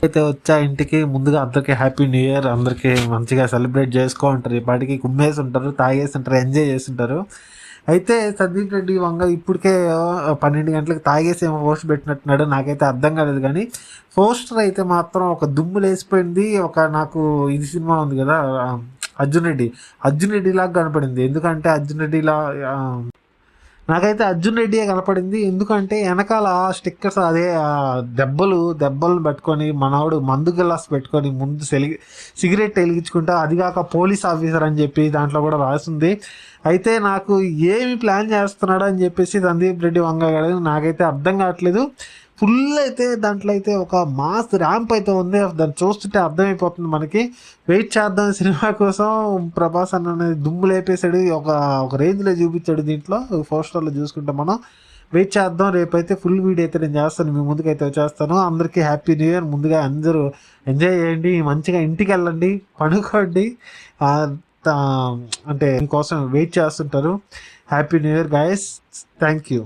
అయితే వచ్చా ఇంటికి ముందుగా అందరికీ హ్యాపీ న్యూ ఇయర్, అందరికీ మంచిగా సెలబ్రేట్ చేసుకో ఉంటారు. ఇప్పటికి కుమ్మేసి ఉంటారు, తాగేసి ఉంటారు, ఎంజాయ్ చేసి ఉంటారు. అయితే సందీప్ రెడ్డి వంగ ఇప్పటికే 12 గంటలకు తాగేసి ఏమో పోస్ట్ పెట్టినట్టున్నాడు. నాకైతే అర్థం కాలేదు, కానీ పోస్టర్ అయితే మాత్రం ఒక దుమ్ము లేసిపోయింది. నాకు ఇది సినిమా ఉంది కదా, అర్జున్ రెడ్డి లాగా కనపడింది. ఎందుకంటే అర్జున్ రెడ్డిలా నాకైతే అర్జున్ రెడ్డియే కనపడింది. ఎందుకంటే వెనకాల స్టిక్కర్స్ అదే దెబ్బలు పెట్టుకొని మనవాడు మందు గ్లాస్ పెట్టుకొని ముందు సిగరెట్ వెలిగించుకుంటా, అది కాక పోలీస్ ఆఫీసర్ అని చెప్పి దాంట్లో కూడా రాసింది. అయితే నాకు ఏమి ప్లాన్ చేస్తున్నాడు అని చెప్పేసి సందీప్ రెడ్డి వంగ నాకైతే అర్థం కావట్లేదు. ఫుల్ అయితే దాంట్లో అయితే ఒక మాస్ ర్యాంప్ అయితే ఉంది. దాన్ని చూస్తుంటే అర్థమైపోతుంది మనకి. వెయిట్ చేద్దాం సినిమా కోసం. ప్రభాస్ అన్న అనేది దుమ్ము లేపేశాడు, ఒక రేంజ్లో చూపించాడు దీంట్లో పోస్టర్లో చూసుకుంటే. మనం వెయిట్ చేద్దాం. రేపైతే ఫుల్ వీడియో అయితే నేను చేస్తాను, మీ ముందుకైతే వచ్చేస్తాను. అందరికీ హ్యాపీ న్యూ ఇయర్. ముందుగా అందరూ ఎంజాయ్ చేయండి, మంచిగా ఇంటికి వెళ్ళండి, పడుకోండి. అంటే మీకోసం వెయిట్ చేస్తుంటారు. Happy new year guys. Thank you.